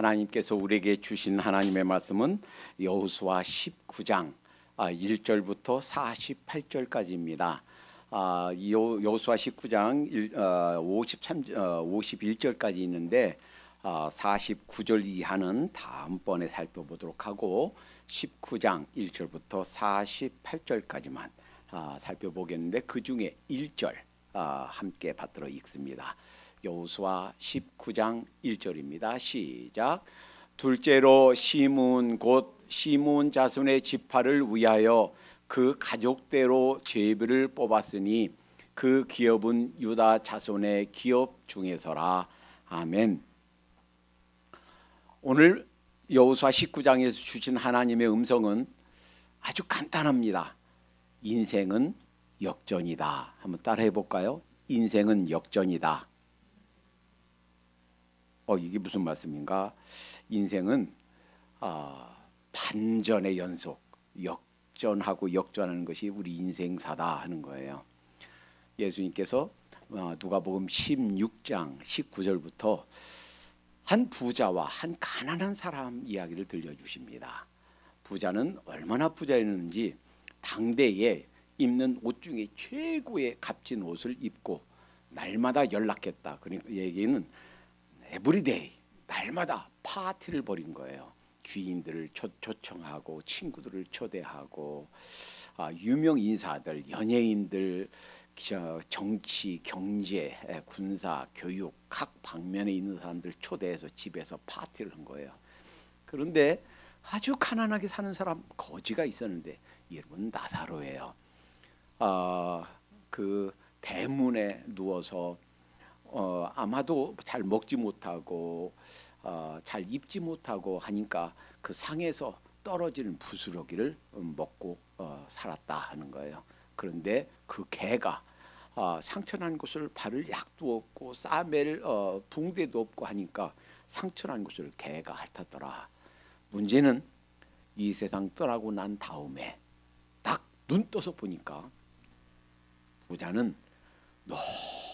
하나님께서 우리에게 주신 하나님의 말씀은 여호수아 19장 1절부터 48절까지입니다. 여호수아 19장 51절까지 있는데 49절 이하는 다음번에 살펴보도록 하고 19장 1절부터 48절까지만 살펴보겠는데 그 중에 1절 함께 받들어 읽습니다. 여호수아 19장 1절입니다. 시작. 둘째로 시므온 곧 시므온 자손의 지파를 위하여 그 가족대로 제비를 뽑았으니 그 기업은 유다 자손의 기업 중에서라. 아멘. 오늘 여호수아 19장에서 주신 하나님의 음성은 아주 간단합니다. 인생은 역전이다. 한번 따라해 볼까요? 인생은 역전이다. 이게 무슨 말씀인가? 인생은 반전의 연속, 역전하고 역전하는 것이 우리 인생사다 하는 거예요. 예수님께서 누가복음 16장 19절부터 한 부자와 한 가난한 사람 이야기를 들려주십니다. 부자는 얼마나 부자였는지 당대에 입는 옷 중에 최고의 값진 옷을 입고 날마다 연락했다. 그러니까 얘기는 에브리데이 날마다 파티를 벌인 거예요. 귀인들을 초청하고 친구들을 초대하고 유명 인사들, 연예인들, 정치, 경제, 군사, 교육 각 방면에 있는 사람들 초대해서 집에서 파티를 한 거예요. 그런데 아주 가난하게 사는 사람 거지가 있었는데 이름은 나사로예요. 그 대문에 누워서 아마도 잘 먹지 못하고 잘 입지 못하고 하니까 그 상에서 떨어지는 부스러기를 먹고 살았다 하는 거예요. 그런데 그 개가 상처난 곳을 발을 약도 없고 싸맬 붕대도 없고 하니까 상처난 곳을 개가 핥았더라. 문제는 이 세상 떠나고 난 다음에 딱 눈 떠서 보니까 부자는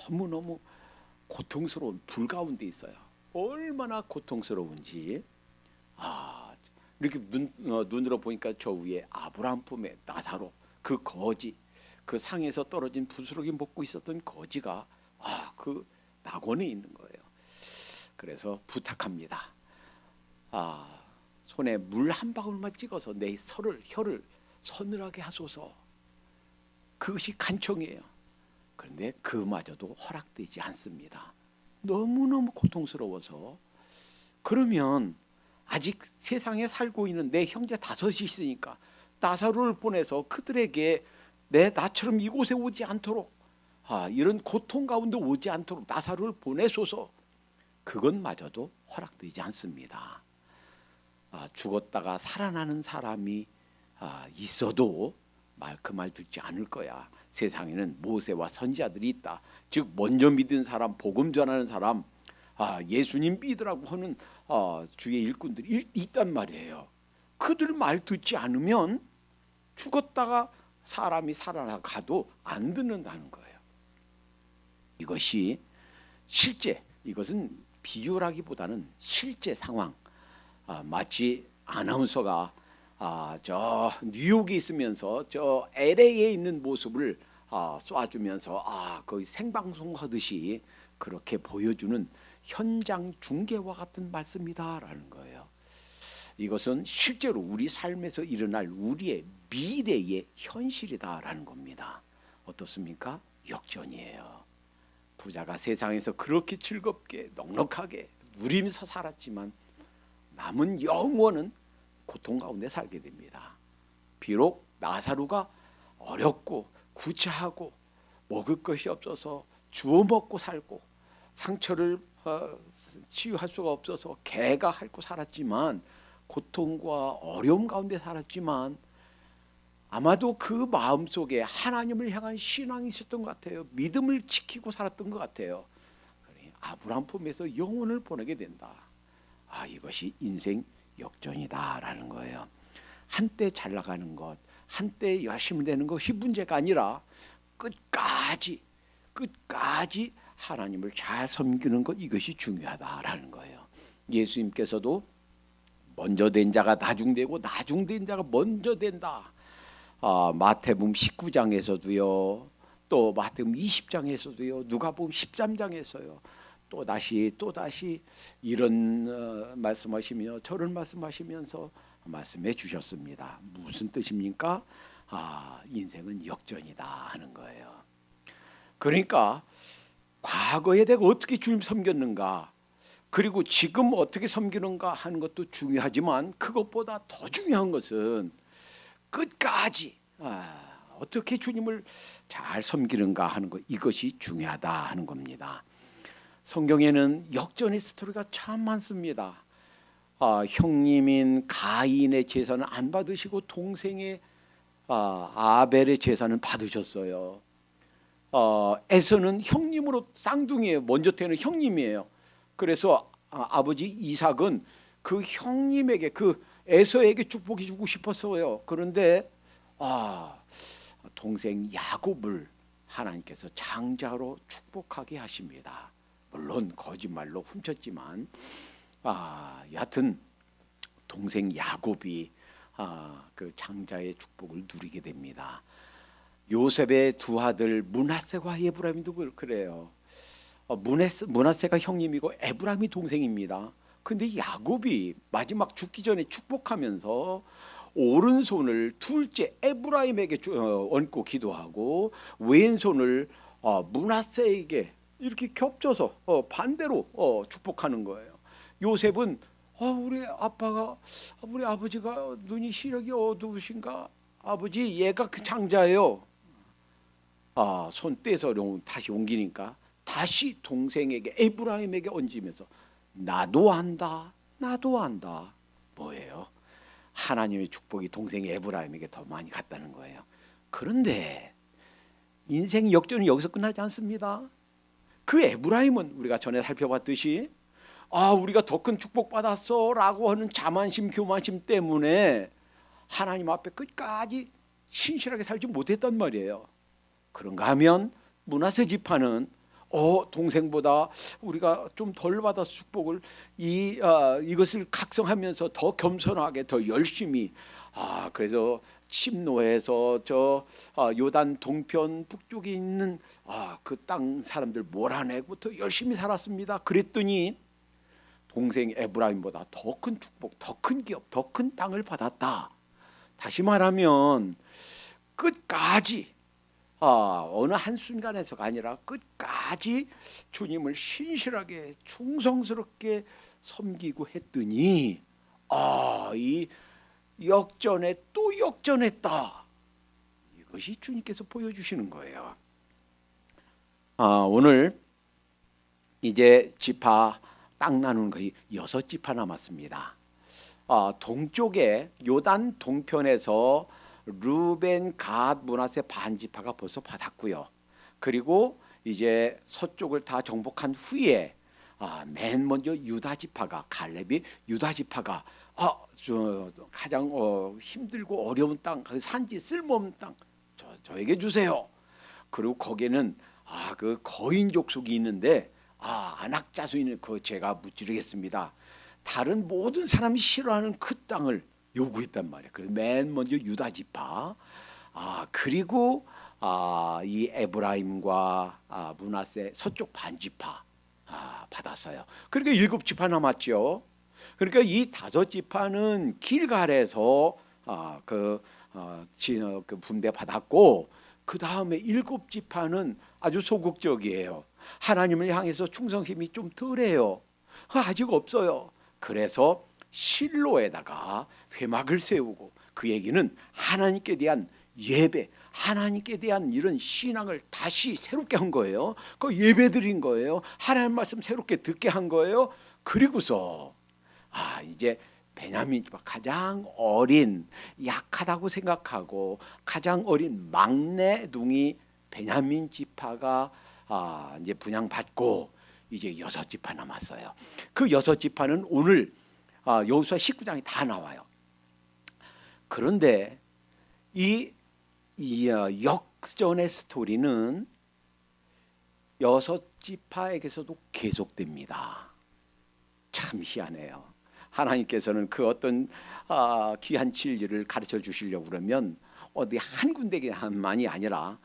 너무너무 고통스러운 불 가운데 있어요. 얼마나 고통스러운지 이렇게 눈으로 보니까 저 위에 아브라함 품에 나사로 그 거지, 그 상에서 떨어진 부스러기 먹고 있었던 거지가 그 낙원에 있는 거예요. 그래서 부탁합니다. 손에 물 한 방울만 찍어서 내 혀를 서늘하게 하소서. 그것이 간청이에요. 그런데 그마저도 허락되지 않습니다. 너무너무 고통스러워서. 그러면 아직 세상에 살고 있는 내 형제 5이 있으니까 나사로를 보내서 그들에게 나처럼 이곳에 오지 않도록 이런 고통 가운데 오지 않도록 나사로를 보내소서. 그것마저도 허락되지 않습니다. 죽었다가 살아나는 사람이 있어도 그 말 듣지 않을 거야. 세상에는 모세와 선지자들이 있다. 즉 먼저 믿은 사람, 복음 전하는 사람, 예수님 믿으라고 하는 주의 일꾼들이 있단 말이에요. 그들 말 듣지 않으면 죽었다가 사람이 살아나가도 안 듣는다는 거예요. 이것이 실제, 이것은 비유라기보다는 실제 상황. 마치 아나운서가 저 뉴욕에 있으면서 저 LA에 있는 모습을 쏴주면서 거의 생방송하듯이 그렇게 보여주는 현장 중계와 같은 말씀이다라는 거예요. 이것은 실제로 우리 삶에서 일어날 우리의 미래의 현실이다라는 겁니다. 어떻습니까? 역전이에요. 부자가 세상에서 그렇게 즐겁게 넉넉하게 누리면서 살았지만 남은 영원은 고통 가운데 살게 됩니다. 비록 나사로가 어렵고 구차하고 먹을 것이 없어서 주워 먹고 살고 상처를 치유할 수가 없어서 개가 핥고 살았지만 고통과 어려움 가운데 살았지만 아마도 그 마음속에 하나님을 향한 신앙이 있었던 것 같아요. 믿음을 지키고 살았던 것 같아요. 아브라함 품에서 영혼을 보내게 된다. 이것이 인생 역전이다라는 거예요. 한때 잘 나가는 것, 한때 열심히 되는 것이 문제가 아니라 끝까지 하나님을 잘 섬기는 것, 이것이 중요하다라는 거예요. 예수님께서도 먼저 된 자가 나중되고 나중된 자가 먼저 된다. 마태복음 19장에서도요. 또 마태복음 20장에서도요. 누가복음 13장에서요. 또다시 이런 말씀하시며 저를 말씀하시면서 말씀해 주셨습니다. 무슨 뜻입니까? 인생은 역전이다 하는 거예요. 그러니까 과거에 내가 어떻게 주님 섬겼는가, 그리고 지금 어떻게 섬기는가 하는 것도 중요하지만 그것보다 더 중요한 것은 끝까지 어떻게 주님을 잘 섬기는가 하는 것, 이것이 중요하다 하는 겁니다. 성경에는 역전의 스토리가 참 많습니다. 형님인 가인의 제사는 안 받으시고 동생의 아벨의 제사는 받으셨어요. 에서는 형님으로 쌍둥이에요. 먼저 태어난 형님이에요. 그래서 아버지 이삭은 그 형님에게, 그 에서에게 축복해 주고 싶었어요. 그런데 동생 야곱을 하나님께서 장자로 축복하게 하십니다. 물론 거짓말로 훔쳤지만 여하튼 동생 야곱이 그 장자의 축복을 누리게 됩니다. 요셉의 두 아들 므낫세와 에브라임도 그래요. 므낫세가 형님이고 에브라임이 동생입니다. 근데 야곱이 마지막 죽기 전에 축복하면서 오른손을 둘째 에브라임에게 얹고 기도하고 왼손을 므낫세에게 이렇게 겹쳐서 반대로 축복하는 거예요. 요셉은 우리 아버지가 눈이 시력이 어두우신가? 아버지, 얘가 그 장자예요. 손 떼서 다시 옮기니까 다시 동생에게 에브라임에게 얹으면서 나도 안다. 뭐예요? 하나님의 축복이 동생 에브라임에게 더 많이 갔다는 거예요. 그런데 인생 역전은 여기서 끝나지 않습니다. 그 에브라임은 우리가 전에 살펴봤듯이 우리가 더 큰 축복 받았어 라고 하는 자만심, 교만심 때문에 하나님 앞에 끝까지 신실하게 살지 못했단 말이에요. 그런가 하면 므낫세 지파는 동생보다 우리가 좀 덜 받아서 축복을 이것을 각성하면서 더 겸손하게 더 열심히 그래서 침노해서 저 요단 동편 북쪽에 있는 그 땅 사람들 몰아내고 더 열심히 살았습니다. 그랬더니 동생 에브라임보다 더 큰 축복, 더 큰 기업, 더 큰 땅을 받았다. 다시 말하면 끝까지 어느 한순간에서가 아니라 끝까지 주님을 신실하게 충성스럽게 섬기고 했더니 이 역전에 또 역전했다. 이것이 주님께서 보여주시는 거예요. 오늘 이제 지파 땅 나누는 것이 6지파 남았습니다. 동쪽에 요단 동편에서 루벤, 갓, 므낫세 반지파가 벌써 받았고요. 그리고 이제 서쪽을 다 정복한 후에 맨 먼저 유다 지파가, 갈렙이 유다 지파가 가장 힘들고 어려운 땅, 그 산지 쓸모없는 땅 저에게 주세요. 그리고 거기에는 그 거인 족속이 있는데 안악 자손이 그 제가 무찌르겠습니다. 다른 모든 사람이 싫어하는 그 땅을 요구했단 말이에요. 그래서 맨 먼저 유다 지파, 그리고 이 에브라임과 므낫세 서쪽 반지파 받았어요. 그러니까 7지파 남았죠. 그러니까 이 5지파는 길갈에서 그 분배 받았고, 그 다음에 7지파는 아주 소극적이에요. 하나님을 향해서 충성심이 좀 덜해요. 아직 없어요. 그래서 실로에다가 회막을 세우고, 그 얘기는 하나님께 대한 예배, 하나님께 대한 이런 신앙을 다시 새롭게 한 거예요. 그 예배 드린 거예요. 하나님 말씀 새롭게 듣게 한 거예요. 그리고서 이제 베냐민 지파 가장 어린, 약하다고 생각하고 가장 어린 막내둥이 베냐민 지파가 이제 분양받고 이제 6지파 남았어요. 그 6지파는 오늘 여호수아 19장이 다 나와요. 그런데 이 역전의 스토리는 6지파에게서도 계속됩니다. 참 참 희한해요. 하나님께서는 그 어떤 귀한 진리를 가르쳐 주시려고 그러면 어디 한 군데만이 아니라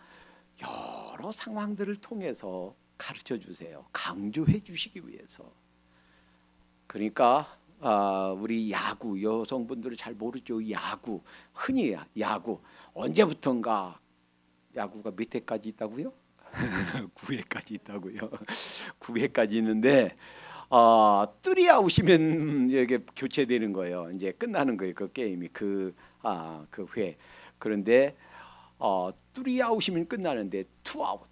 여러 상황들을 통해서 가르쳐 주세요. 강조해 주시기 위해서. 그러니까 우리 야구, 여성분들은 잘 모르죠. 야구, 흔히 야구 언제부턴가 야구가 몇 회까지 있다고요? 9회까지 있다고요. 9회까지 있는데 뜰이 아웃이면 이게 교체되는 거예요. 이제 끝나는 거예요. 그 게임이 그 회. 그런데 뜰이 아웃이면 끝나는데 투아웃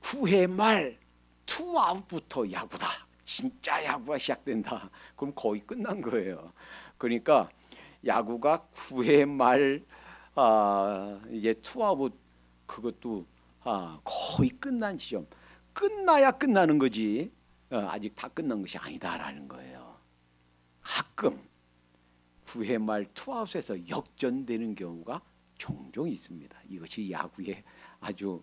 9회 말 투아웃부터 야구다. 진짜 야구가 시작된다. 그럼 거의 끝난 거예요. 그러니까 야구가 9회 말 이제 투아웃 그것도 거의 끝난 지점. 끝나야 끝나는 거지. 아직 다 끝난 것이 아니다라는 거예요. 가끔 9회 말 투아웃에서 역전되는 경우가 종종 있습니다. 이것이 야구의 아주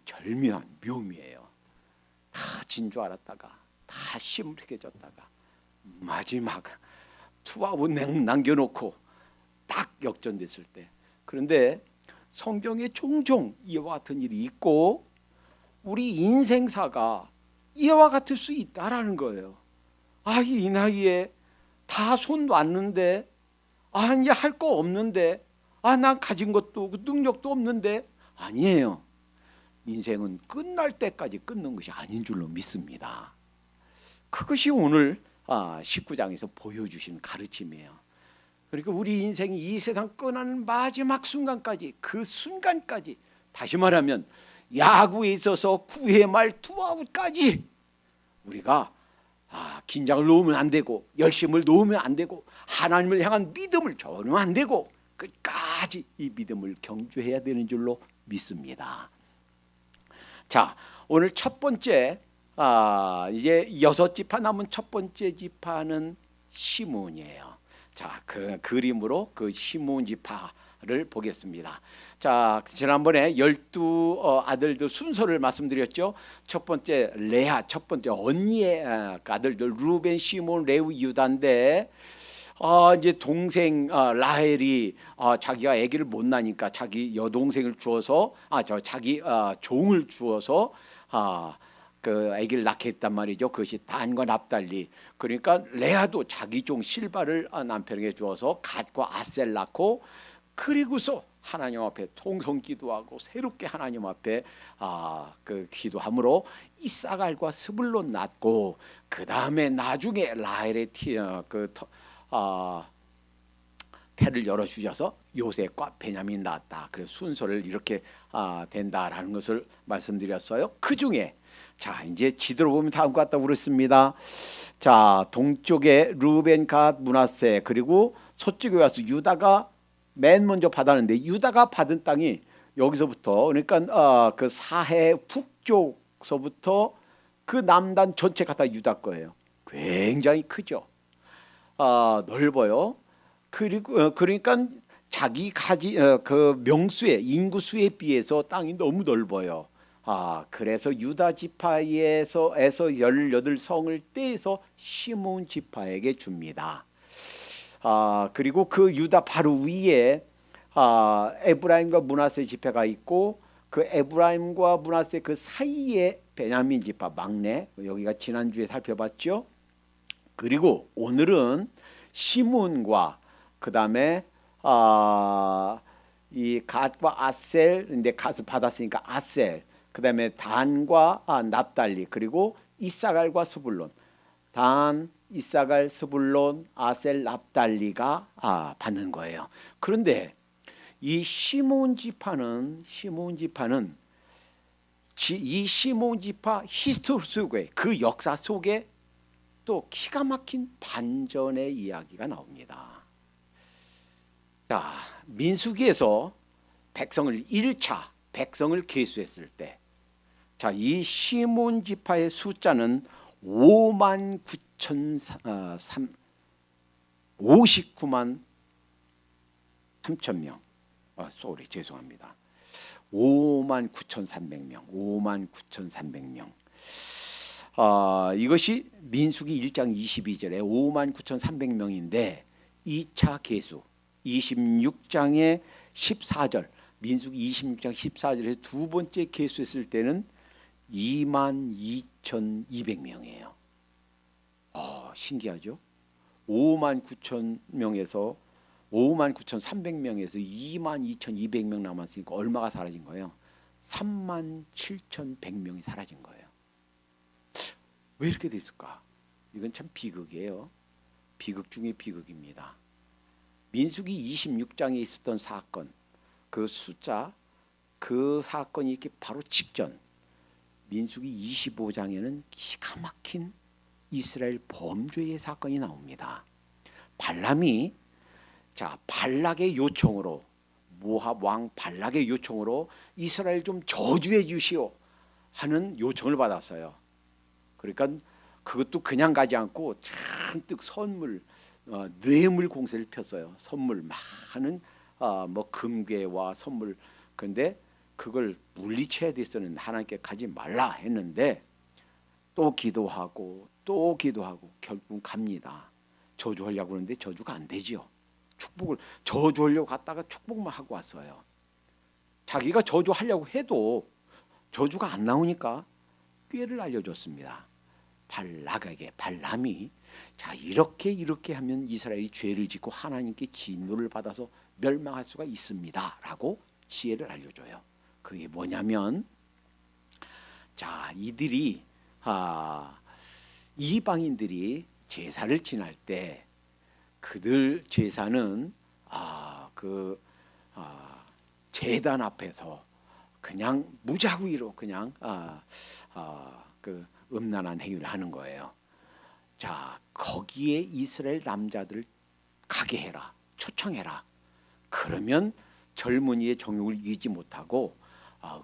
절묘한 묘미예요. 다 진 줄 알았다가 다 시무룩해졌다가 마지막 투아웃 남겨놓고 딱 역전됐을 때. 그런데 성경에 종종 이와 같은 일이 있고 우리 인생사가 이와 같을 수 있다라는 거예요. 이 나이에 다 손 놨는데 이제 할 거 없는데 난 가진 것도 능력도 없는데 아니에요. 인생은 끝날 때까지 끊는 것이 아닌 줄로 믿습니다. 그것이 오늘 19장에서 보여주신 가르침이에요. 그러니까 우리 인생이 이 세상 끝나는 마지막 순간까지 그 순간까지 다시 말하면 야구에 있어서 9회 말 투아웃까지 우리가 긴장을 놓으면 안 되고 열심을 놓으면 안 되고 하나님을 향한 믿음을 저으면 안 되고 끝까지 이 믿음을 경주해야 되는 줄로 믿습니다. 자, 오늘 첫 번째 이제 6지파 남은 첫 번째 지파는 시므온이에요. 자, 그 그림으로 그 시므온 지파를 보겠습니다. 자, 지난번에 12 아들들 순서를 말씀드렸죠. 첫 번째 레아, 첫 번째 언니의 아들들 루벤, 시므온, 레위, 유다인데 이제 동생 라헬이 자기가 아기를 못 낳으니까 자기 여동생을 주어서 자기 종을 주어서 그 아기를 낳게 했단 말이죠. 그것이 단과 납달리. 그러니까 레아도 자기 종 실바를 남편에게 주어서 갓과 아셀 낳고 그리고서 하나님 앞에 통성 기도하고 새롭게 하나님 앞에 그 기도함으로 이사갈과 스불론 낳고 그 다음에 나중에 라헬의 태를 열어주셔서 요셉과 베냐민 낳았다. 그래서 순서를 이렇게 된다라는 것을 말씀드렸어요. 그 중에 자 이제 지도로 보면 다음과 같다고 그랬습니다. 자 동쪽에 루벤, 갓, 므낫세 그리고 서쪽에 와서 유다가 맨 먼저 받았는데 유다가 받은 땅이 여기서부터 그러니까 그 사해 북쪽서부터 그 남단 전체가 다 유다 거예요. 굉장히 크죠. 넓어요. 그리고 그러니까 자기 그 명수의 인구 수에 비해서 땅이 너무 넓어요. 그래서 유다 지파에서 18성을 떼서 시므온 지파에게 줍니다. 그리고 그 유다 바로 위에 에브라임과 므낫세 지파가 있고 그 에브라임과 므낫세 그 사이에 베냐민 지파 막내 여기가 지난주에 살펴봤죠. 그리고 오늘은 시므온과 그 다음에 이 갓과 아셀 근데 갓을 받았으니까 아셀 그 다음에 단과 납달리 그리고 이사갈과 스불론 단 이사갈 스불론 아셀 납달리가 받는 거예요. 그런데 이 시므온 지파는 이 시므온 지파 히스토리 속에 그 역사 속에 또 기가 막힌 반전의 이야기가 나옵니다. 자, 민수기에서 백성을 1차 백성을 계수했을 때 자, 이 시므온 지파의 숫자는 59만 3천 명. 죄송합니다. 59,300명. 이것이 민수기 1장 22절에 59,300명인데 2차 계수 26장의 14절, 민수기 26장 14절에서 두 번째 계수했을 때는 22,200명이에요. 신기하죠? 59,000명에서 59,300명에서 22,200명 남았으니까 얼마가 사라진 거예요? 37,100명이 사라진 거예요. 왜 이렇게 됐을까? 이건 참 비극이에요. 비극 중에 비극입니다. 민수기 26장에 있었던 사건, 그 숫자, 그 사건이 이렇게 바로 직전 민수기 25장에는 기가 막힌 이스라엘 범죄의 사건이 나옵니다. 발람이 발락의 요청으로, 모압 왕 발락의 요청으로 이스라엘 좀 저주해 주시오 하는 요청을 받았어요. 그러니까 그것도 그냥 가지 않고 잔뜩 선물, 뇌물 공세를 폈어요. 선물 많은 뭐 금괴와 선물. 그런데 그걸 물리쳐야 돼서는 하나님께 가지 말라 했는데 또 기도하고 또 기도하고 결국 갑니다. 저주하려고 하는데 저주가 안 되지요. 축복을 저주하려고 갔다가 축복만 하고 왔어요. 자기가 저주하려고 해도 저주가 안 나오니까 꾀를 알려줬습니다. 발락에게, 발람이 이렇게 하면 이스라엘이 죄를 짓고 하나님께 진노를 받아서 멸망할 수가 있습니다 라고 지혜를 알려줘요. 그게 뭐냐면 이들이 이방인들이 제사를 지낼 때 그들 제사는 제단 앞에서 그냥 무작위로 그냥 음란한 행위를 하는 거예요. 거기에 이스라엘 남자들 가게 해라, 초청해라. 그러면 젊은이의 정욕을 이기지 못하고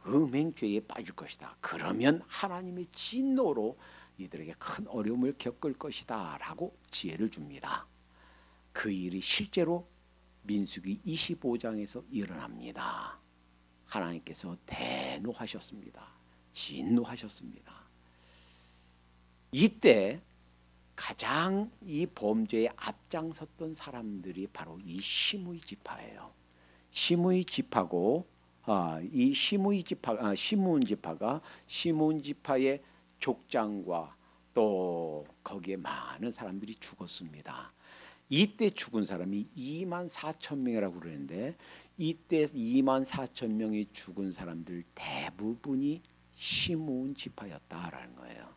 음행죄에 빠질 것이다. 그러면 하나님의 진노로 이들에게 큰 어려움을 겪을 것이다 라고 지혜를 줍니다. 그 일이 실제로 민수기 25장에서 일어납니다. 하나님께서 대노하셨습니다. 진노하셨습니다. 이때 가장 이 범죄에 앞장섰던 사람들이 바로 이 시므이 지파예요. 시므이 지파고 이 시므이 지파, 시므온 지파가 시므온 지파의 족장과 또 거기에 많은 사람들이 죽었습니다. 이때 죽은 사람이 24,000명이라고 그러는데 이때 24,000명이 죽은 사람들 대부분이 시므온 지파였다라는 거예요.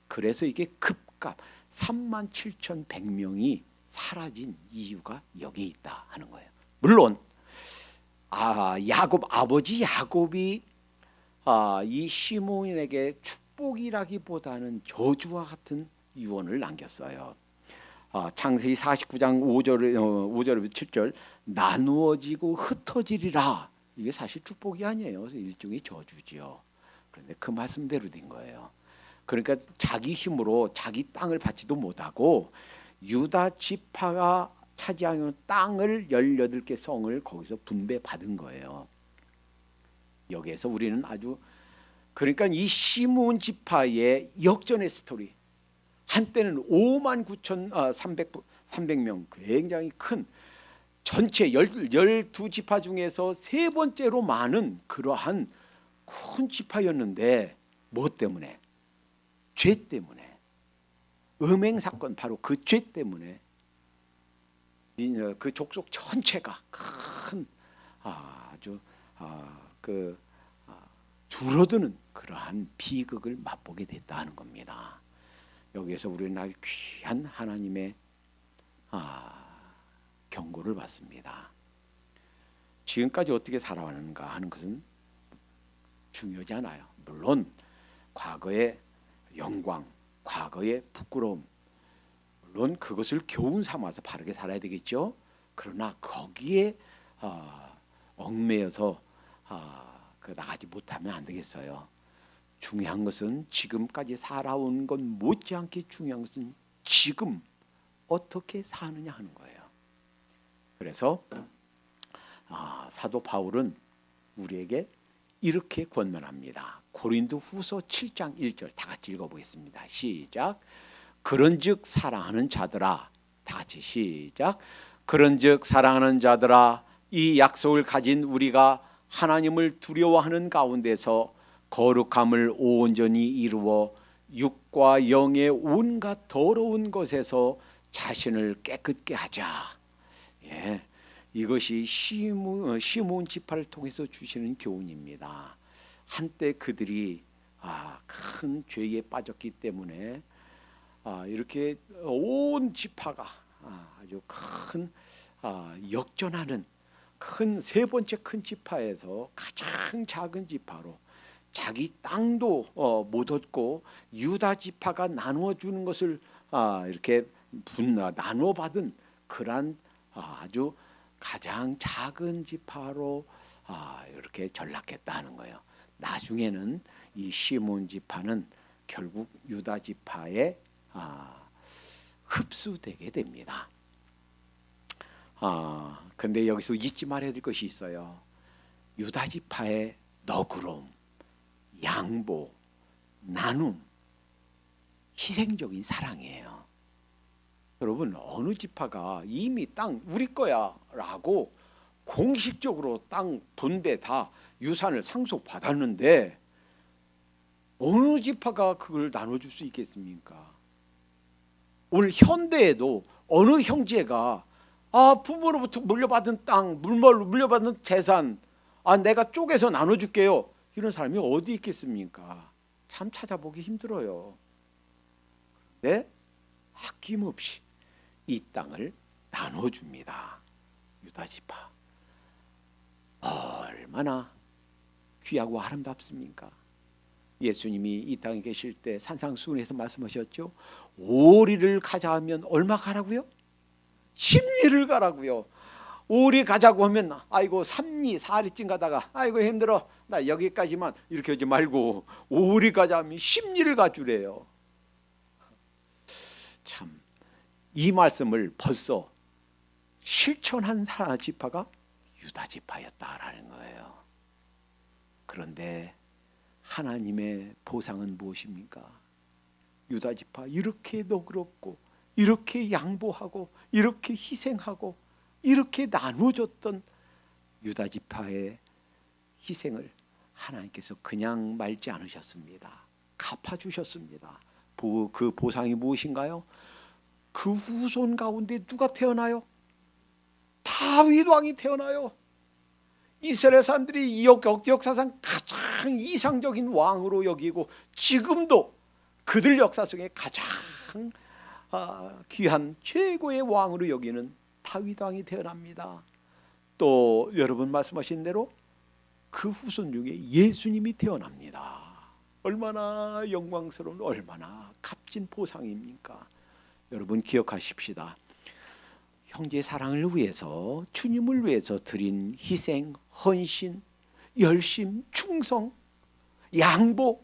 그래서 이게 급값 37,100명이 사라진 이유가 여기에 있다 하는 거예요. 물론 야곱 아버지 야곱이 이 시므온에게 축복이라기보다는 저주와 같은 유언을 남겼어요. 창세기 49장 5절부터 7절 나누어지고 흩어지리라. 이게 사실 축복이 아니에요. 일종의 저주지요. 그런데 그 말씀대로 된 거예요. 그러니까 자기 힘으로 자기 땅을 받지도 못하고 유다 지파가 차지하는 땅을 18개 성을 거기서 분배받은 거예요. 여기에서 우리는 그러니까 이 시므온 지파의 역전의 스토리, 한때는 59,300명 굉장히 큰 전체 12지파 중에서 세 번째로 많은 그러한 큰 지파였는데 뭐 때문에? 죄 때문에, 음행사건, 바로 그 죄 때문에 그 족속 전체가 큰 줄어드는 그러한 비극을 맛보게 됐다는 겁니다. 여기에서 우리는 아주 귀한 하나님의 경고를 받습니다. 지금까지 어떻게 살아왔는가 하는 것은 중요하지 않아요. 물론 과거의 영광, 과거의 부끄러움, 물론 그것을 교훈 삼아서 바르게 살아야 되겠죠. 그러나 거기에 얽매여서 나가지 못하면 안 되겠어요. 중요한 것은 지금까지 살아온 것 못지않게 중요한 것은 지금 어떻게 사느냐 하는 거예요. 그래서 사도 바울은 우리에게 이렇게 권면합니다. 고린도후서 7장 1절 다 같이 읽어보겠습니다. 시작. 그런즉 사랑하는 자들아, 다 같이 시작. 그런즉 사랑하는 자들아, 이 약속을 가진 우리가 하나님을 두려워하는 가운데서 거룩함을 온전히 이루어 육과 영의 온갖 더러운 것에서 자신을 깨끗게 하자. 예, 이것이 시몬 지파를 통해서 주시는 교훈입니다. 한때 그들이 큰 죄에 빠졌기 때문에 이렇게 온 지파가 아주 큰 역전하는 큰 세 번째 큰 지파에서 가장 작은 지파로 자기 땅도 못 얻고 유다 지파가 나누어 주는 것을 이렇게 나누어 받은 그러한 아주 가장 작은 지파로 이렇게 전락했다는 거예요. 나중에는 이 시몬 지파는 결국 유다 지파에 흡수되게 됩니다. 근데 여기서 잊지 말아야 될 것이 있어요. 유다 지파의 너그러움, 양보, 나눔, 희생적인 사랑이에요. 여러분, 어느 지파가 이미 땅 우리 거야 라고 공식적으로 땅 분배 다 유산을 상속받았는데 어느 지파가 그걸 나눠줄 수 있겠습니까? 오늘 현대에도 어느 형제가 부모로부터 물려받은 땅, 물려받은 재산 내가 쪼개서 나눠줄게요, 이런 사람이 어디 있겠습니까? 참 찾아보기 힘들어요. 네? 아낌없이 이 땅을 나눠줍니다. 유다 지파 얼마나 귀하고 아름답습니까? 예수님이 이 땅에 계실 때 산상수훈에서 말씀하셨죠. 오리를 가자 하면 얼마 가라고요? 10리를 가라고요. 오리 가자고 하면 아이고 3리 4리쯤 가다가 아이고 힘들어 나 여기까지만 이렇게 하지 말고 오리 가자 하면 10리를 가주래요. 참, 이 말씀을 벌써 실천한 지파가 유다 지파였다라는 거예요. 그런데 하나님의 보상은 무엇입니까? 유다 지파 이렇게 너그럽고 이렇게 양보하고 이렇게 희생하고 이렇게 나눠줬던 유다 지파의 희생을 하나님께서 그냥 말지 않으셨습니다. 갚아주셨습니다. 그 보상이 무엇인가요? 그 후손 가운데 누가 태어나요? 다윗 왕이 태어나요. 이스라엘 사람들이 역사상 가장 이상적인 왕으로 여기고 지금도 그들 역사 속에 가장 귀한 최고의 왕으로 여기는 다윗 왕이 태어납니다. 또 여러분 말씀하신 대로 그 후손 중에 예수님이 태어납니다. 얼마나 영광스러운, 얼마나 값진 보상입니까? 여러분 기억하십시다. 형제 사랑을 위해서, 주님을 위해서 드린 희생, 헌신, 열심, 충성, 양보,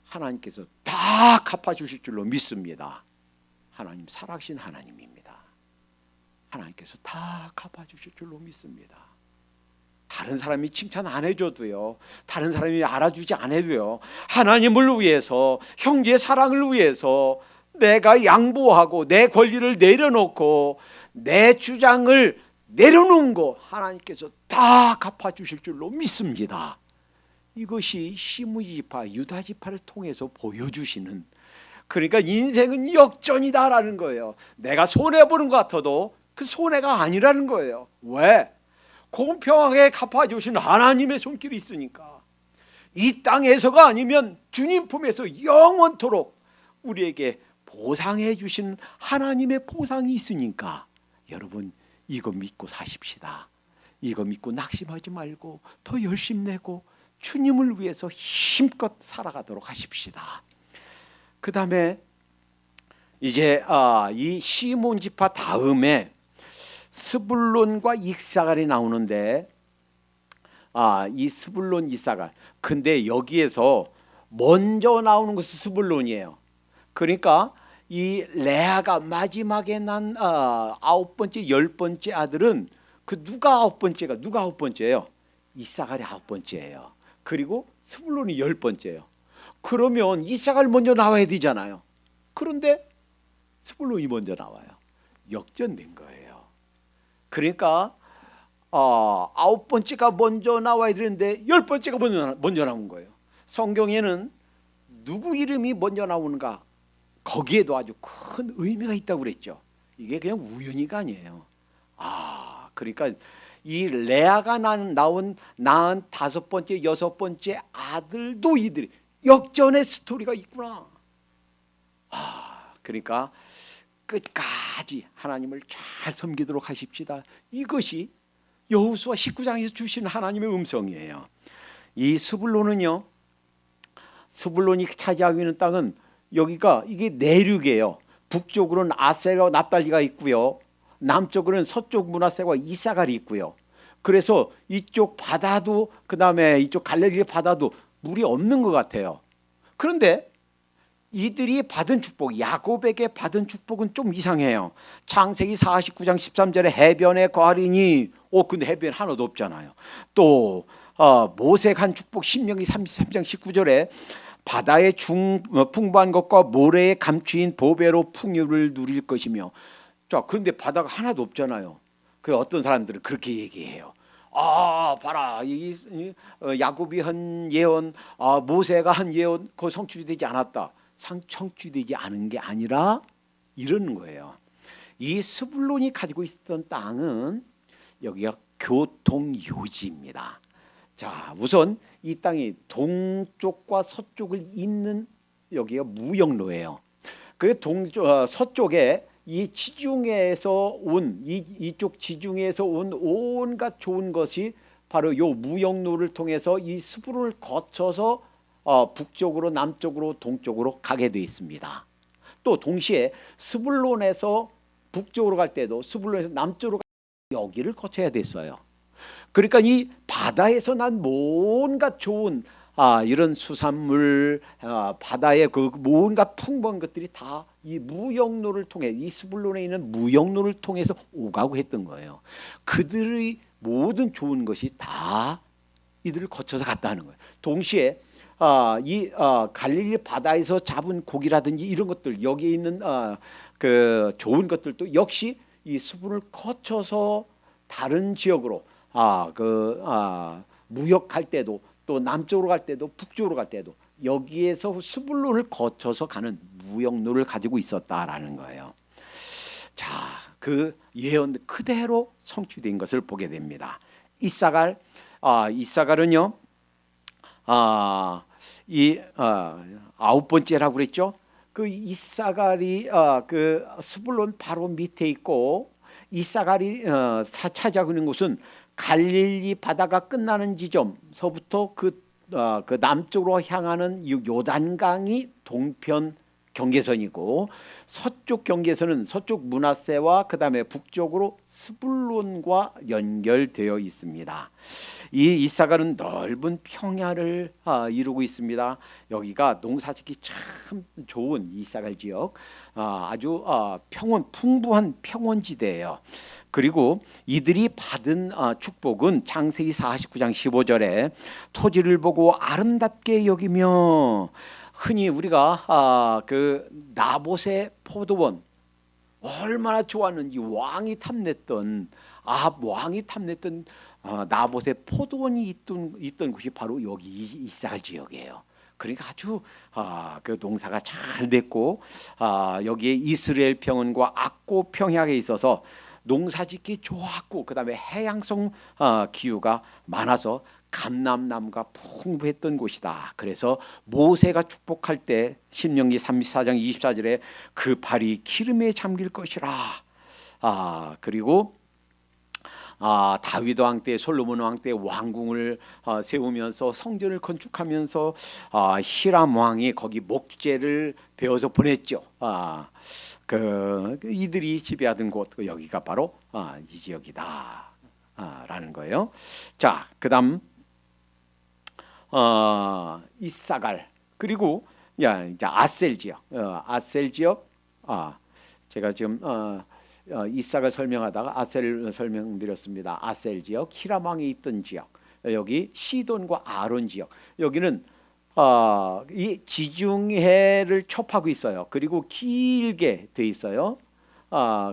하나님께서 다 갚아주실 줄로 믿습니다. 하나님 살아계신 하나님입니다. 하나님께서 다 갚아주실 줄로 믿습니다. 다른 사람이 칭찬 안 해줘도요, 다른 사람이 알아주지 않아도요, 하나님을 위해서, 형제의 사랑을 위해서 내가 양보하고 내 권리를 내려놓고 내 주장을 내려놓은 거 하나님께서 다 갚아주실 줄로 믿습니다. 이것이 시므 지파, 유다 지파를 통해서 보여주시는, 그러니까 인생은 역전이다라는 거예요. 내가 손해보는 것 같아도 그 손해가 아니라는 거예요. 왜? 공평하게 갚아주신 하나님의 손길이 있으니까. 이 땅에서가 아니면 주님 품에서 영원토록 우리에게 보상해 주신 하나님의 보상이 있으니까 여러분 이거 믿고 사십시다. 이거 믿고 낙심하지 말고 더 열심 내고 주님을 위해서 힘껏 살아가도록 하십시다. 그 다음에 이제 이 시몬 지파 다음에 스불론과 이사갈이 나오는데 이 스불론 이사갈, 근데 여기에서 먼저 나오는 것은 스불론이에요. 그러니까 이 레아가 마지막에 난 9번째 10번째 아들은 그 누가 9번째가 누가 9번째예요? 이사갈이 9번째예요. 그리고 스불론이 10번째예요. 그러면 이사갈 먼저 나와야 되잖아요. 그런데 스불론이 먼저 나와요. 역전된 거예요. 그러니까 아홉 번째가 먼저 나와야 되는데 열 번째가 먼저 나온 거예요. 성경에는 누구 이름이 먼저 나오는가, 거기에도 아주 큰 의미가 있다고 그랬죠. 이게 그냥 우연히가 아니에요. 그러니까 이 레아가 낳은 다섯 번째, 여섯 번째 아들도 이들이 역전의 스토리가 있구나. 그러니까 끝까지 하나님을 잘 섬기도록 하십시다. 이것이 여호수아 19장에서 주신 하나님의 음성이에요. 이 스불론은요, 스불론이 차지하고 있는 땅은 여기가 이게 내륙이에요. 북쪽으로는 아셀과 납달리가 있고요. 남쪽으로는 서쪽 므낫세와 이사갈이 있고요. 그래서 이쪽 바다도, 그 다음에 이쪽 갈릴리 바다도 물이 없는 것 같아요. 그런데 이들이 받은 축복, 야곱에게 받은 축복은 좀 이상해요. 창세기 49장 13절에 해변에 거하리니, 근데 해변 하나도 없잖아요. 또 모세가 한 축복, 신명기 33장 19절에 바다의 풍부한 것과 모래에 감추인 보배로 풍요를 누릴 것이며. 자, 그런데 바다가 하나도 없잖아요. 그 어떤 사람들은 그렇게 얘기해요. 봐라, 야곱이 한 예언, 모세가 한 예언, 그거 성취되지 않았다. 성취되지 않은 게 아니라 이러는 거예요. 이 스불론이 가지고 있었던 땅은 여기가 교통요지입니다. 자, 우선 이 땅이 동쪽과 서쪽을 잇는 여기가 무역로예요. 그 서쪽에 이 지중해에서 온 이쪽 지중해에서 온 온갖 좋은 것이 바로 요 무역로를 통해서 이 스불론을 거쳐서 북쪽으로, 남쪽으로, 동쪽으로 가게 돼 있습니다. 또 동시에 스불론에서 북쪽으로 갈 때도, 스불론에서 남쪽으로 갈 때도 여기를 거쳐야 됐어요. 그러니까 이 바다에서 난 뭔가 좋은 이런 수산물, 바다의 그 뭔가 풍부한 것들이 다 이 무역로를 통해, 이 스불론에 있는 무역로를 통해서 오가고 했던 거예요. 그들의 모든 좋은 것이 다 이들을 거쳐서 갔다는 거예요. 동시에 갈릴리 바다에서 잡은 고기라든지 이런 것들, 여기에 있는 그 좋은 것들도 역시 이 스불을 거쳐서 다른 지역으로 무역할 때도, 또 남쪽으로 갈 때도, 북쪽으로 갈 때도 여기에서 스불론을 거쳐서 가는 무역로를 가지고 있었다라는 거예요. 자, 그 예언 그대로 성취된 것을 보게 됩니다. 이사갈은요, 아홉 번째라고 그랬죠. 그 이사갈이 그 스불론 바로 밑에 있고, 이사갈이 차지하고 있는 곳은 갈릴리 바다가 끝나는 지점서부터 그 남쪽으로 향하는 요단강이 동편 경계선이고, 서쪽 경계선은 서쪽 므낫세와 그 다음에 북쪽으로 스불론과 연결되어 있습니다. 이 이사갈은 넓은 평야를 이루고 있습니다. 여기가 농사짓기 참 좋은 이사갈 지역, 아주 풍부한 평원지대예요. 그리고 이들이 받은 축복은 창세기 49장 15절에 토지를 보고 아름답게 여기며, 흔히 우리가 그 나봇의 포도원 얼마나 좋았는지, 왕이 탐냈던, 아합 왕이 탐냈던 나봇의 포도원이 있던 곳이 바로 여기 이사갈 지역이에요. 그러니까 아주 그 농사가 잘 됐고, 여기에 이스라엘 평원과 악고 평야에 있어서 농사짓기 좋았고, 그 다음에 해양성 기후가 많아서 감람나무가 풍부했던 곳이다. 그래서 모세가 축복할 때 신명기 34장 24절에 그 발이 기름에 잠길 것이라. 그리고 다윗 왕 때, 솔로몬 왕 때 왕궁을 세우면서 성전을 건축하면서 히람 왕이 거기 목재를 베어서 보냈죠. 이들이 지배하던 곳, 여기가 바로 이 지역이다 라는 거예요. 자, 그다음 이사갈, 그리고 이제 아셀 지역. 제가 지금 이삭을 설명하다가 아셀을 설명드렸습니다. 아셀 지역, 히람 왕이 있던 지역, 여기 시돈과 아론 지역, 여기는 이 지중해를 첩하고 있어요. 그리고 길게 돼 있어요.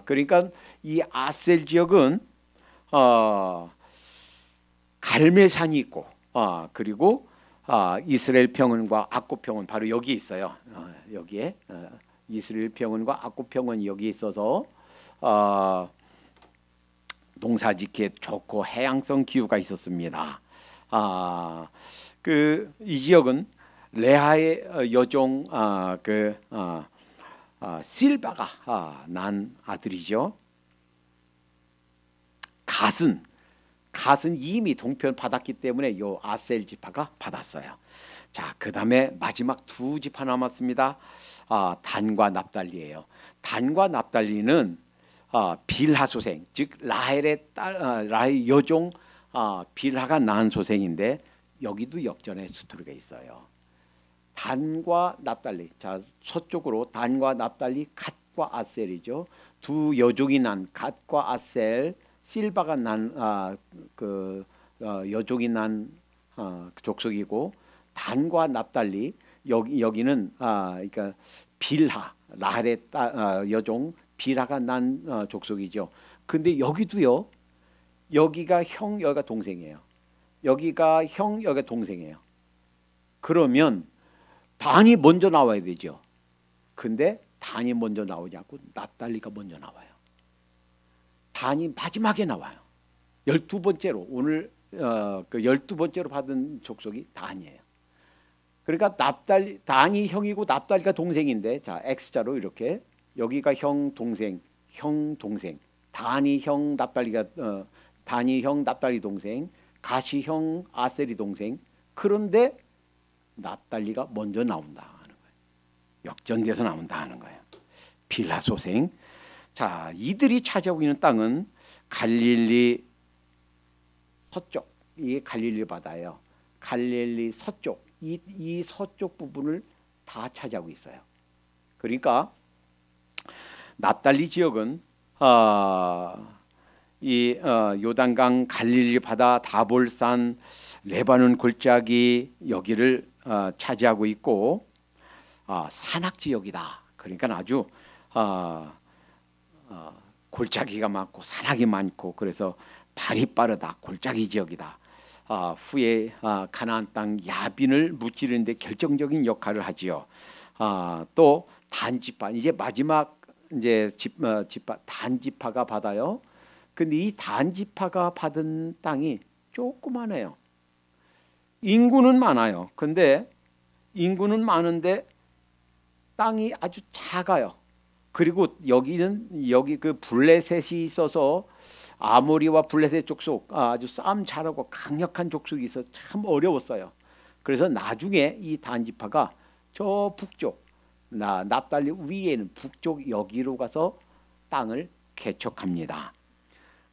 그러니까 이 아셀 지역은 갈멜산이 있고, 그리고 이스라엘 평원과 악고 평원 바로 여기에 있어요. 여기에 이스라엘 평원과 악고 평원이 여기에 있어서 농사짓기에 좋고 해양성 기후가 있었습니다. 그 이 지역은 레아의 여종 실바가 난 아들이죠. 갓은 이미 동편 받았기 때문에 요 아셀 지파가 받았어요. 자, 그다음에 마지막 두 지파 남았습니다. 단과 납달리예요. 단과 납달리는 빌하 소생, 즉 라헬의 딸, 라헬 여종 빌하가 낳은 소생인데 여기도 역전의 스토리가 있어요. 단과 납달리, 자 서쪽으로 단과 납달리, 갓과 아셀이죠. 두 여종이 난 갓과 아셀, 실바가 난 여종이 난 족속이고, 단과 납달리 여기는 그러니까 빌하 라헬의 여종 빌하가 난 족속이죠. 근데 여기도요. 여기가 형, 여기가 동생이에요. 여기가 형, 여기가 동생이에요. 그러면 단이 먼저 나와야 되죠. 근데 단이 먼저 나오지 않고 납달리가 먼저 나와요. 단이 마지막에 나와요. 12번째로 오늘 그 12번째로 받은 족속이 단이에요. 그러니까 단이 형이고 납달리가 동생인데, 자 X자로 이렇게 여기가 형 동생, 단이 형 납달리 동생, 갓이 형 아셀이 동생. 그런데 납달리가 먼저 나온다 하는 거예요. 역전돼서 나온다 하는 거예요. 빌하 소생. 자, 이들이 차지하고 있는 땅은 갈릴리 서쪽, 이게 갈릴리 바다예요. 갈릴리 서쪽, 이 서쪽 부분을 다 차지하고 있어요. 그러니까 납달리 지역은 요단강, 갈릴리 바다, 다볼산, 레바논 골짜기 여기를 차지하고 있고, 산악 지역이다. 그러니까 아주 골짜기가 많고 산악이 많고, 그래서 발이 빠르다. 골짜기 지역이다. 후에 가나안 땅 야빈을 무찌르는데 결정적인 역할을 하지요. 또 단지파, 이제 마지막 이제 지파 단지파가 받아요. 근데 이 단지파가 받은 땅이 조그마해요. 인구는 많아요. 근데 인구는 많은데 땅이 아주 작아요. 그리고 여기 그 블레셋이 있어서 아모리와 블레셋 족속 아주 싸움 잘하고 강력한 족속이 있어 참 어려웠어요. 그래서 나중에 이 단지파가 저 북쪽 납달리 위에는 북쪽 여기로 가서 땅을 개척합니다.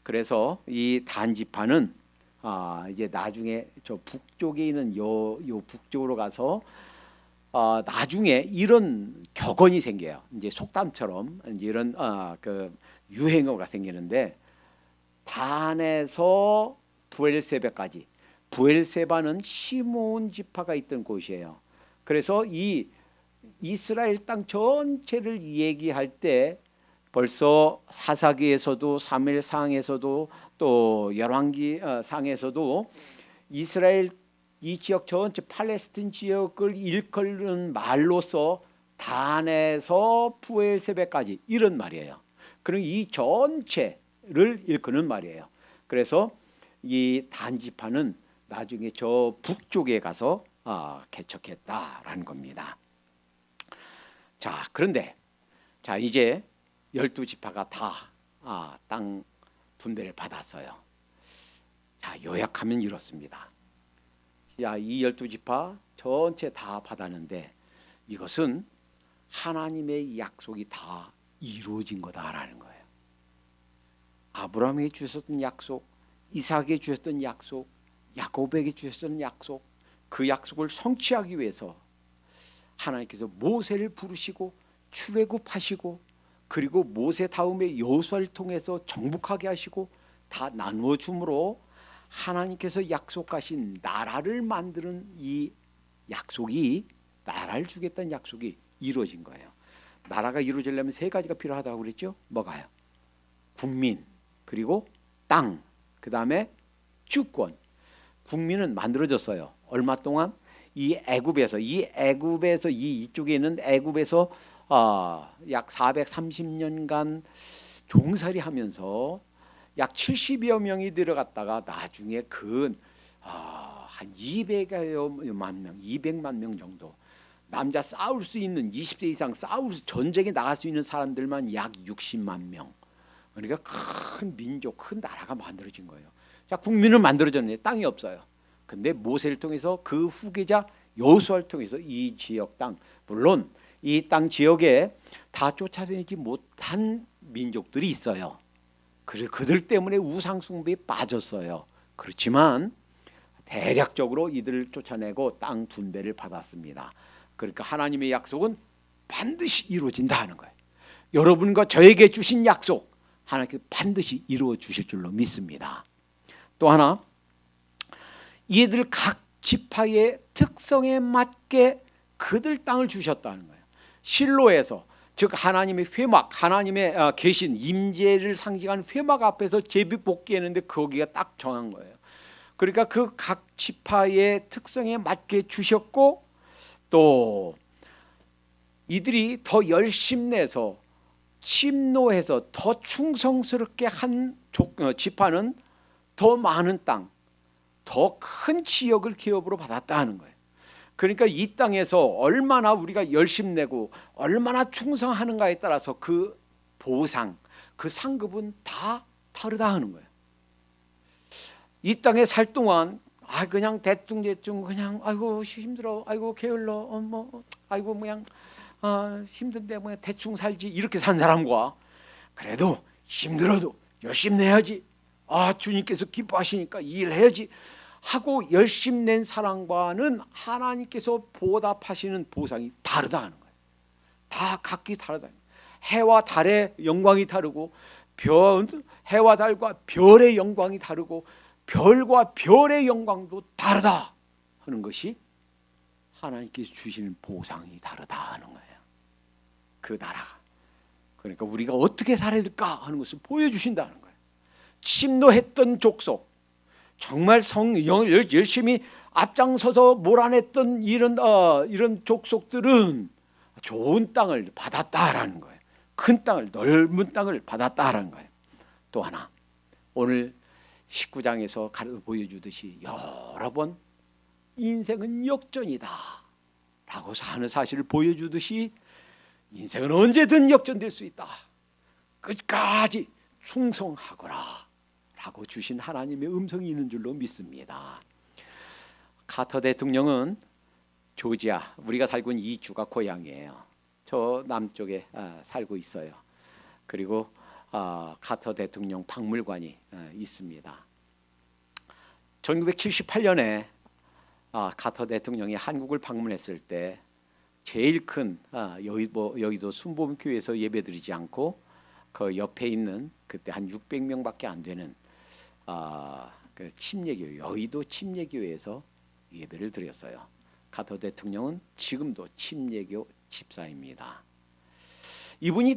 그래서 이 단지파는 이제 나중에 저 북쪽에 있는 요 북쪽으로 가서 나중에 이런 격언이 생겨요. 이제 속담처럼 이제 이런 그 유행어가 생기는데, 단에서 부엘세바까지, 부엘세바는 시므온 지파가 있던 곳이에요. 그래서 이 이스라엘 땅 전체를 얘기할 때 벌써 사사기에서도 사무엘상에서도 또 열왕기 상에서도 이스라엘 이 지역 전체 팔레스틴 지역을 일컫는 말로서 단에서 부엘세바까지 이런 말이에요. 그럼 이 전체를 일컫는 말이에요. 그래서 이 단지파는 나중에 저 북쪽에 가서 개척했다라는 겁니다. 자, 그런데 자 이제 12지파가 다 땅 분배를 받았어요. 자, 요약하면 이렇습니다. 야, 이 12지파 전체 다 받았는데 이것은 하나님의 약속이 다 이루어진 거다라는 거예요. 아브라함에게 주셨던 약속, 이삭에게 주셨던 약속, 야곱에게 주셨던 약속, 그 약속을 성취하기 위해서 하나님께서 모세를 부르시고 출애굽하시고, 그리고 모세 다음에 여호수아를 통해서 정복하게 하시고 다 나누어 줌으로 하나님께서 약속하신 나라를 만드는 이 약속이, 나라를 주겠다는 약속이 이루어진 거예요. 나라가 이루어지려면 세 가지가 필요하다고 그랬죠. 뭐가요? 국민, 그리고 땅, 그 다음에 주권. 국민은 만들어졌어요. 얼마 동안? 이쪽에 있는 애굽에서 약 430년간 종살이 하면서 약 70여 명이 들어갔다가 나중에 한 200만 명 정도, 남자 싸울 수 있는 20대 이상 전쟁에 나갈 수 있는 사람들만 약 60만 명. 그러니까 큰 민족, 큰 나라가 만들어진 거예요. 자, 국민은 만들어졌는데 땅이 없어요. 근데 모세를 통해서 그 후계자 여호수아를 통해서 이 지역 땅, 물론 이 땅 지역에 다 쫓아내지 못한 민족들이 있어요. 그래서 그들 때문에 우상 숭배에 빠졌어요. 그렇지만 대략적으로 이들을 쫓아내고 땅 분배를 받았습니다. 그러니까 하나님의 약속은 반드시 이루어진다 하는 거예요. 여러분과 저에게 주신 약속, 하나님께 반드시 이루어 주실 줄로 믿습니다. 또 하나, 이들 각 지파의 특성에 맞게 그들 땅을 주셨다는 거예요. 실로에서, 즉 하나님의 회막, 하나님의 계신 임재를 상징하는 회막 앞에서 제비 복귀했는데 거기가 딱 정한 거예요. 그러니까 그 각 지파의 특성에 맞게 주셨고, 또 이들이 더 열심내서 침노해서 더 충성스럽게 한 지파는 더 많은 땅, 더 큰 지역을 기업으로 받았다는 거예요. 그러니까 이 땅에서 얼마나 우리가 열심내고 얼마나 충성하는가에 따라서 그 보상, 그 상급은 다 다르다 하는 거예요. 이 땅에 살 동안 그냥 대충 그냥 아이고 힘들어, 아이고 게을러, 아이고 그냥 힘든데 뭐 대충 살지, 이렇게 산 사람과 그래도 힘들어도 열심히 내야지, 주님께서 기뻐하시니까 일해야지 하고 열심히 낸 사람과는 하나님께서 보답하시는 보상이 다르다 하는 거예요. 다 각기 다르다. 해와 달의 영광이 다르고, 해와 달과 별의 영광이 다르고, 별과 별의 영광도 다르다 하는 것이 하나님께서 주시는 보상이 다르다 하는 거예요. 그 나라가. 그러니까 우리가 어떻게 살아야 될까 하는 것을 보여주신다는 거예요. 침노했던 족속, 정말 열심히 앞장서서 몰아냈던 이런 족속들은 좋은 땅을 받았다라는 거예요. 큰 땅을, 넓은 땅을 받았다라는 거예요. 또 하나, 오늘 19장에서 보여주듯이 여러 번 인생은 역전이다 라고 하는 사실을 보여주듯이 인생은 언제든 역전될 수 있다, 끝까지 충성하거라 라고 주신 하나님의 음성이 있는 줄로 믿습니다. 카터 대통령은 조지아, 우리가 살고 있는 이 주가 고향이에요. 저 남쪽에 살고 있어요. 그리고 카터 대통령 박물관이 있습니다. 1978년에 카터 대통령이 한국을 방문했을 때 제일 큰 여의도 순복음교회에서 예배드리지 않고 그 옆에 있는 그때 한 600명밖에 안 되는 그 침례교회, 여의도 침례교회에서 예배를 드렸어요. 카터 대통령은 지금도 침례교 집사입니다. 이분이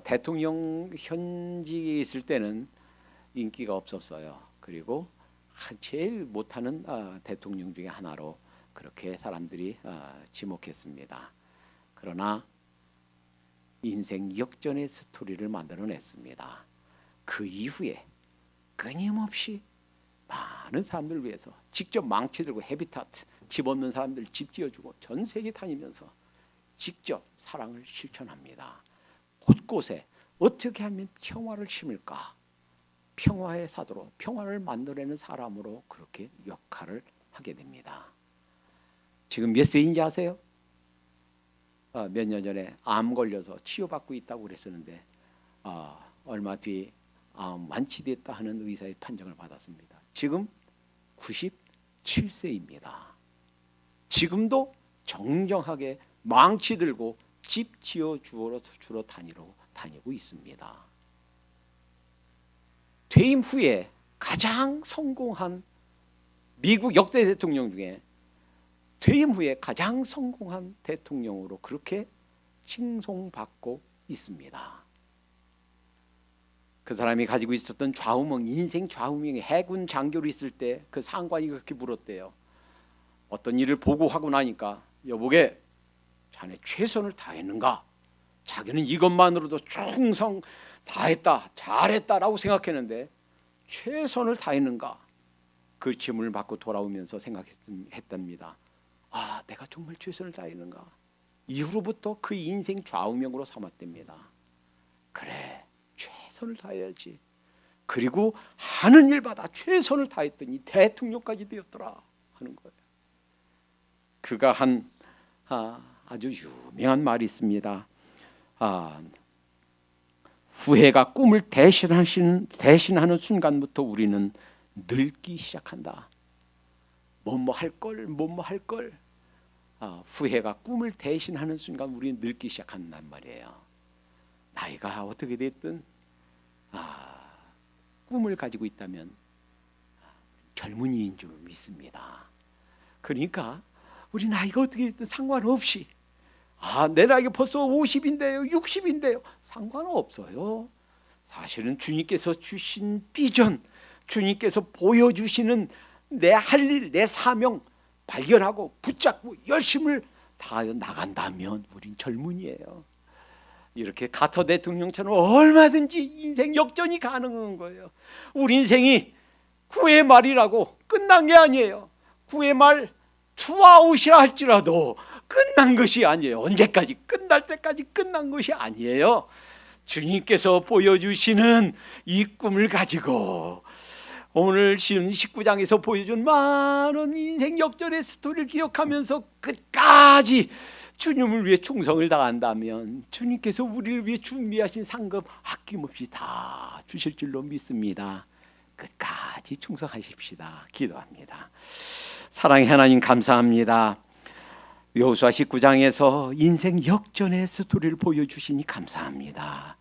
대통령 현직에 있을 때는 인기가 없었어요. 그리고 제일 못하는 대통령 중에 하나로 그렇게 사람들이 지목했습니다. 그러나 인생 역전의 스토리를 만들어냈습니다. 그 이후에 끊임없이 많은 사람들을 위해서 직접 망치 들고 헤비타트, 집 없는 사람들 집 지어주고 전 세계 다니면서 직접 사랑을 실천합니다. 곳곳에 어떻게 하면 평화를 심을까? 평화의 사도로, 평화를 만들어내는 사람으로 그렇게 역할을 하게 됩니다. 지금 몇 세인지 아세요? 몇 년 전에 암 걸려서 치료받고 있다고 그랬었는데 얼마 뒤에 완치됐다 하는 의사의 판정을 받았습니다. 지금 97세입니다. 지금도 정정하게 망치 들고 집 지어 주러 다니고 있습니다. 퇴임 후에 가장 성공한 미국 역대 대통령 중에 퇴임 후에 가장 성공한 대통령으로 그렇게 칭송받고 있습니다. 그 사람이 가지고 있었던 좌우명, 인생 좌우명이 해군 장교로 있을 때 그 상관이 그렇게 물었대요. 어떤 일을 보고하고 나니까 여보게 자네 최선을 다했는가? 자기는 이것만으로도 충성 다했다, 잘했다라고 생각했는데 최선을 다했는가? 그 질문을 받고 돌아오면서 생각했답니다. 아, 내가 정말 최선을 다했는가? 이후로부터 그 인생 좌우명으로 삼았답니다. 그래, 최선을 다해야지. 그리고 하는 일마다 최선을 다했더니 대통령까지 되었더라 하는 거예요. 그가 한 아주 유명한 말이 있습니다. 후회가 꿈을 대신하는 순간부터 우리는 늙기 시작한다. 뭐뭐 할 걸. 후회가 꿈을 대신하는 순간 우리는 늙기 시작한단 말이에요. 나이가 어떻게 됐든 꿈을 가지고 있다면 젊은이인 줄 믿습니다. 그러니까 우리 나이가 어떻게 됐든 상관없이 내 나이가 벌써 50인데요 60인데요 상관없어요. 사실은 주님께서 주신 비전, 주님께서 보여주시는 내 할 일, 내 사명 발견하고 붙잡고 열심을 다하여 나간다면 우린 젊은이에요. 이렇게 카터 대통령처럼 얼마든지 인생 역전이 가능한 거예요. 우리 인생이 9회 말이라고 끝난 게 아니에요. 9회 말 투아웃이라 할지라도 끝난 것이 아니에요. 언제까지? 끝날 때까지 끝난 것이 아니에요. 주님께서 보여주시는 이 꿈을 가지고 오늘 19장에서 보여준 많은 인생 역전의 스토리를 기억하면서 끝까지 주님을 위해 충성을 다한다면 주님께서 우리를 위해 준비하신 상급 아낌없이 다 주실 줄로 믿습니다. 끝까지 충성하십시다. 기도합니다. 사랑의 하나님 감사합니다. 여호수아 19장에서 인생 역전의 스토리를 보여주시니 감사합니다.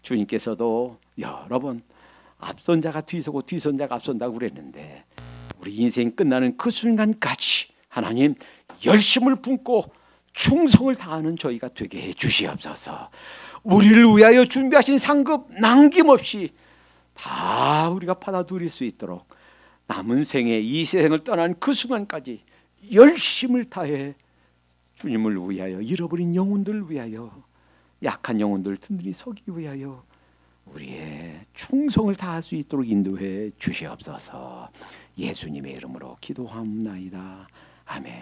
주님께서도 여러 번 앞선 자가 뒤서고 뒤선 자가 앞선다고 그랬는데 우리 인생 끝나는 그 순간까지 하나님 열심을 품고 충성을 다하는 저희가 되게 해 주시옵소서. 우리를 위하여 준비하신 상급 남김없이 다 우리가 받아 누릴 수 있도록 남은 생에 이 세상을 떠나는 그 순간까지 열심을 다해 주님을 위하여, 잃어버린 영혼들을 위하여, 약한 영혼들 든든히 서기 위하여 우리의 충성을 다할 수 있도록 인도해 주시옵소서. 예수님의 이름으로 기도하옵나이다. 아멘.